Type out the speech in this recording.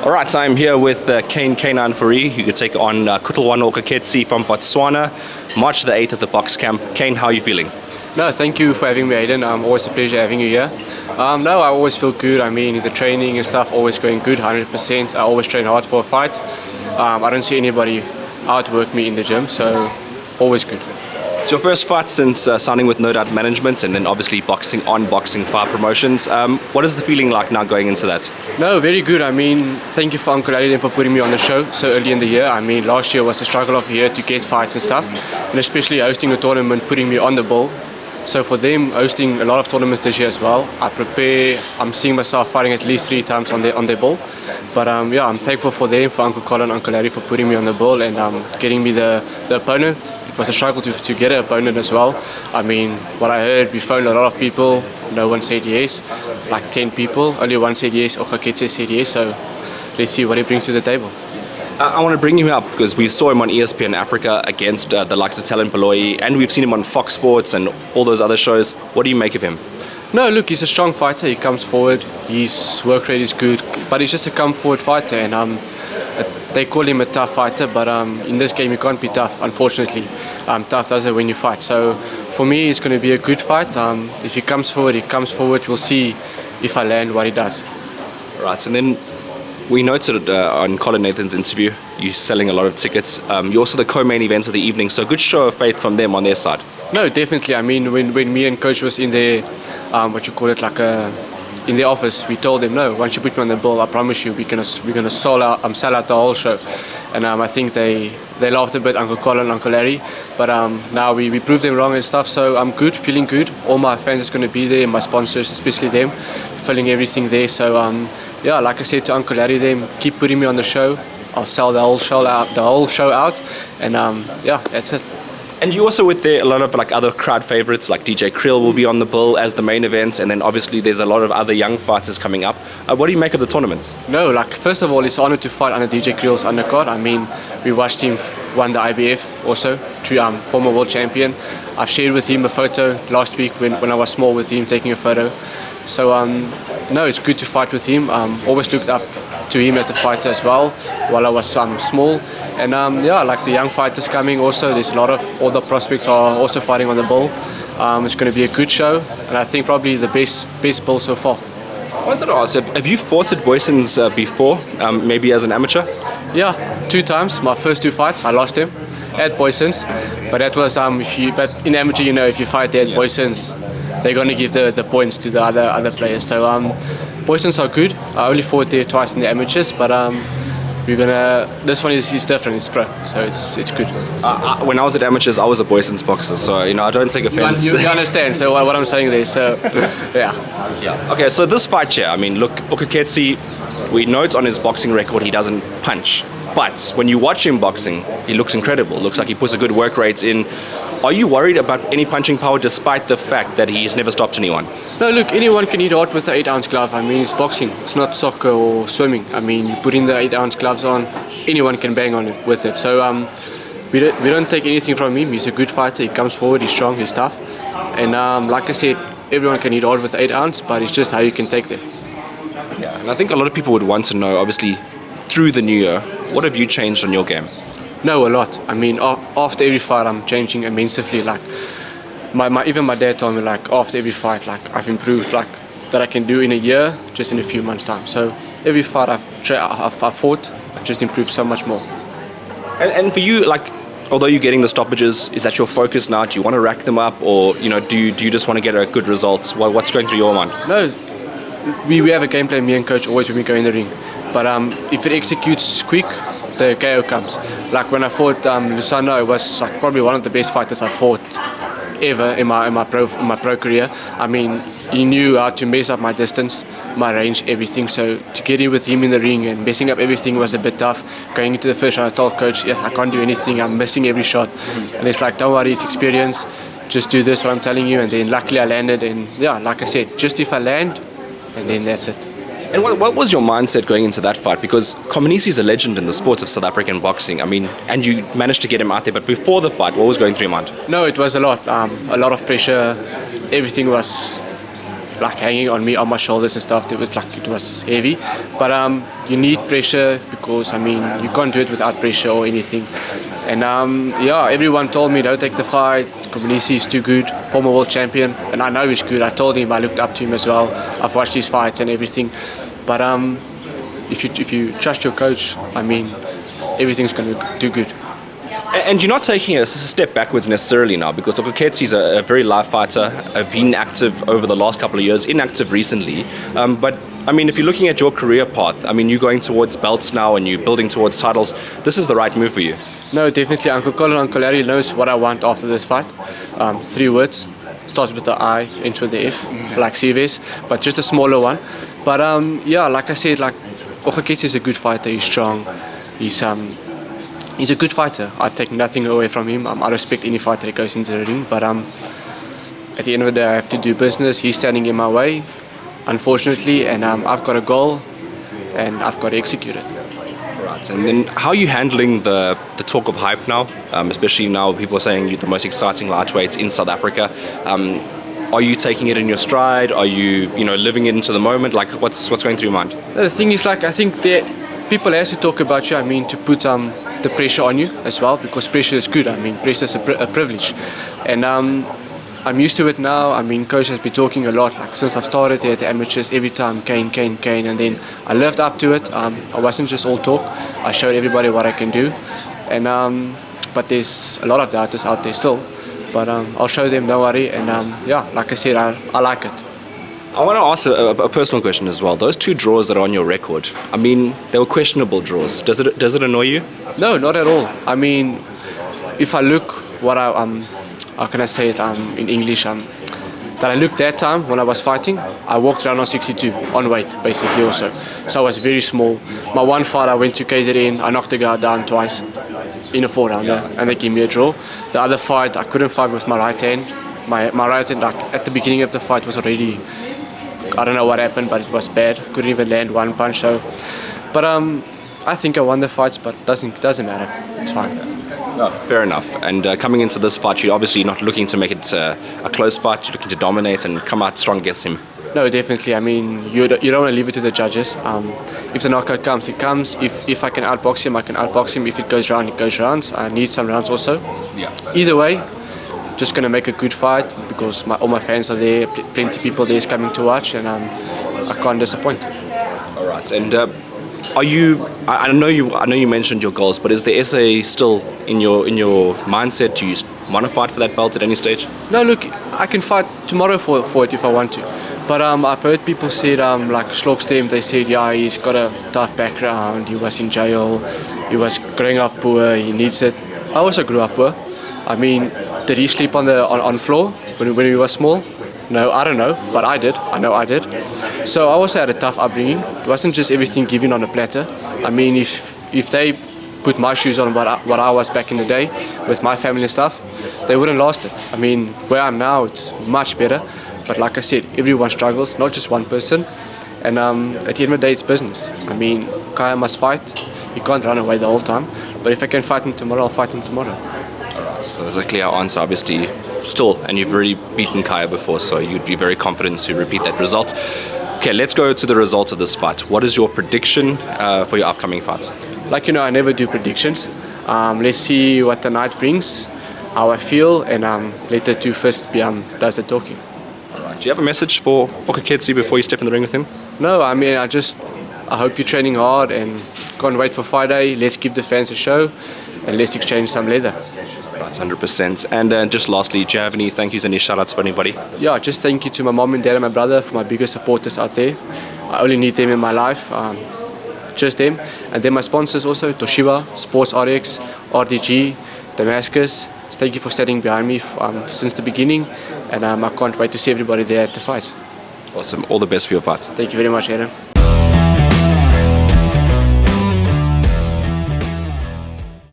All right, so I'm here with Kaine Fourie, who could take on Ogaketse from Botswana, March the 8th at the box camp. Kaine, how are you feeling? No, thank you for having me, Aiden. Always a pleasure having you here. No, I always feel good. I mean, the training and stuff always going good, 100%. I always train hard for a fight. I don't see anybody outwork me in the gym, so always good. It's your first fight since signing with No Doubt Management, and then obviously boxing on Boxing 5 Promotions. What is the feeling like now going into that? No, very good. I mean, thank you for Uncle Larry for putting me on the show so early in the year. I mean, last year was a struggle of a year to get fights and stuff, and especially hosting a tournament, putting me on the bill. So for them, hosting a lot of tournaments this year as well, I'm seeing myself fighting at least 3 times on their bill. But yeah, I'm thankful for them, for Uncle Colin, Uncle Larry for putting me on the bill and getting me the opponent. It was a struggle to get an opponent as well. I mean, what I heard, we phoned a lot of people, no one said yes, like 10 people, only one said yes, Ogaketse said yes, so let's see what he brings to the table. I want to bring him up because we saw him on ESPN Africa against the likes of Talon Paloi, and we've seen him on Fox Sports and all those other shows. What do you make of him? No, look, he's a strong fighter. He comes forward. His work rate is good, but he's just a come-forward fighter, and they call him a tough fighter, but in this game you can't be tough, unfortunately. Tough doesn't win you fight. So for me, it's going to be a good fight. If he comes forward, he comes forward. We'll see if I land what he does. Right, and then we noted on Colin Nathan's interview, you're selling a lot of tickets. You're also the co-main event of the evening, so a good show of faith from them on their side. No, definitely. I mean, when me and Coach was in there, in the office, we told them, no, once you put me on the bill, I promise you, we're gonna sell out the whole show. And I think they laughed a bit, Uncle Colin, Uncle Larry. But now we proved them wrong and stuff, so I'm good, feeling good. All my fans are going to be there, my sponsors, especially them, filling everything there. So yeah, like I said to Uncle Larry, them keep putting me on the show. I'll sell the whole show out, and yeah, that's it. And you also with there a lot of like other crowd favorites, like DJ Krill will be on the bill as the main event, and then obviously there's a lot of other young fighters coming up. What do you make of the tournament? No, like first of all, it's an honor to fight under DJ Krill's undercard. I mean, we watched him won the IBF also, former world champion. I've shared with him a photo last week when I was small with him, taking a photo. So no, it's good to fight with him. Always looked up to him as a fighter as well while I was small. And yeah, like the young fighters coming also, there's a lot of older prospects are also fighting on the bill. It's going to be a good show, and I think probably the best bill so far. I wanted to ask, have you fought at Boyson's before, maybe as an amateur? Yeah, 2 times. My first 2 fights, I lost him at Boyson's. But that was but in amateur, you know, if you fight there at Boyson's, they're going to give the points to the other players. So Boyson's are good. I only fought there twice in the amateurs, but this one is different. It's pro, so it's good. When I was at amateurs, I was a Boyson's boxer, so you know I don't take offense. You understand? So what I'm saying there. So yeah. Okay, so this fight here, I mean, look, Ogaketse, we know it's on his boxing record he doesn't punch, but when you watch him boxing, he looks incredible. Looks like he puts a good work rate in. Are you worried about any punching power despite the fact that he's never stopped anyone? No, look, anyone can hit hard with an 8-ounce glove. I mean, it's boxing. It's not soccer or swimming. I mean, you put in the 8-ounce gloves on, anyone can bang on it with it. So we don't take anything from him. He's a good fighter. He comes forward. He's strong. He's tough. And like I said, everyone can hit hard with 8-ounce, but it's just how you can take them. Yeah, and I think a lot of people would want to know, obviously, through the new year, what have you changed on your game? No, a lot. I mean, after every fight, I'm changing immensely. Like, even my dad told me, like, after every fight, like, I've improved, like, that I can do in a year, just in a few months' time. So every fight I've fought, I've just improved so much more. And for you, like, although you're getting the stoppages, is that your focus now? Do you want to rack them up, or you know, do you just want to get a good result? What's going through your mind? No, we have a game plan, me and Coach, always when we go in the ring. But if it executes quick, the KO comes. Like when I fought Lusano, it was like probably one of the best fighters I fought ever in my pro career. I mean, he knew how to mess up my distance, my range, everything. So to get in with him in the ring and messing up everything was a bit tough. Going into the first round, I told Coach, yes, I can't do anything. I'm missing every shot. And it's like, don't worry, it's experience. Just do this, what I'm telling you. And then luckily I landed. And yeah, like I said, just if I land, and then that's it. And what was your mindset going into that fight? Because Komanisi is a legend in the sport of South African boxing. I mean, and you managed to get him out there. But before the fight, what was going through your mind? No, it was a lot of pressure. Everything was like hanging on me, on my shoulders and stuff. It was heavy, but you need pressure because I mean you can't do it without pressure or anything. And yeah, everyone told me don't take the fight. Kobanisi is too good, former world champion, and I know he's good. I told him I looked up to him as well. I've watched his fights and everything, but if you trust your coach, I mean everything's going to do good. And you're not taking a step backwards necessarily now, because Ogaketse is a very live fighter, been active over the last couple of years, inactive recently. But I mean, if you're looking at your career path, I mean, you're going towards belts now and you're building towards titles. This is the right move for you. No, definitely. Uncle Colin, Uncle Larry knows what I want after this fight. 3 words. Starts with the I, ends with the F, like CVS, but just a smaller one. But yeah, like I said, like Ogaketse is a good fighter. He's strong. He's a good fighter. I take nothing away from him. I respect any fighter that goes into the ring. But at the end of the day, I have to do business. He's standing in my way, unfortunately, and I've got a goal, and I've got to execute it. Right. And then, how are you handling the talk of hype now? Especially now, people are saying you're the most exciting lightweight in South Africa. Are you taking it in your stride? Are you living it into the moment? Like, what's going through your mind? The thing is, like, I think that people have to talk about you. I mean, to put the pressure on you as well, because pressure is good. I mean, pressure is a privilege, and I'm used to it now. I mean, coach has been talking a lot, like since I've started here at the amateurs. Every time Kaine, and then I lived up to it. I wasn't just all talk. I showed everybody what I can do, and but there's a lot of doubters out there still. But I'll show them, don't worry. And yeah, like I said, I like it. I want to ask a personal question as well. Those 2 draws that are on your record, I mean, they were questionable draws. Does it annoy you? No, not at all. I mean, if I look what how can I say it in English? That I looked that time when I was fighting, I walked around on 62, on weight basically also. So I was very small. My one fight, I went to KZN, I knocked the guy down twice in a 4-rounder, and they gave me a draw. The other fight, I couldn't fight with my right hand. My right hand, like at the beginning of the fight, was already, I don't know what happened, but it was bad. Couldn't even land one punch. So, but I think I won the fights, but doesn't matter. It's fine. No, fair enough. And coming into this fight, you're obviously not looking to make it a close fight. You're looking to dominate and come out strong against him. No, definitely. I mean, you don't want to leave it to the judges. If the knockout comes, it comes. If I can outbox him, I can outbox him. If it goes round, it goes rounds. I need some rounds also. Yeah. Either way, just going to make a good fight because all my fans are there. Plenty of people there is coming to watch, and I can't disappoint. All right. And are you? I know you mentioned your goals, but is the SA still in your mindset? Do you want to fight for that belt at any stage? No, look, I can fight tomorrow for it if I want to. But I've heard people say like Schlockstem, they said, yeah, he's got a tough background. He was in jail. He was growing up poor. He needs it. I also grew up poor. I mean, did he sleep on the floor when he was small? No, I don't know, but I did. I know I did. So I also had a tough upbringing. It wasn't just everything given on a platter. I mean, if they put my shoes on what I was back in the day with my family and stuff, they wouldn't last it. I mean, where I'm now, it's much better. But like I said, everyone struggles, not just one person. And at the end of the day, it's business. I mean, Kaya must fight. He can't run away the whole time. But if I can fight him tomorrow, I'll fight him tomorrow. All right. So there's a clear answer, obviously, still. And you've already beaten Kaya before, so you'd be very confident to repeat that result. Okay, let's go to the results of this fight. What is your prediction for your upcoming fight? Like, I never do predictions. Let's see what the night brings, how I feel, and let the 2 first does the talking. Do you have a message for Ogaketse before you step in the ring with him? No, I mean, I hope you're training hard and can't wait for Friday. Let's give the fans a show and let's exchange some leather. Right, 100%. And then just lastly, do you have any thank yous, any shout outs for anybody? Yeah, just thank you to my mom and dad and my brother for my biggest supporters out there. I only need them in my life, just them. And then my sponsors also, Toshiba, Sports RX, RDG, Damascus. Thank you for standing behind me since the beginning, and I can't wait to see everybody there at the fights. Awesome. All the best for your fight. Thank you very much, Aaron.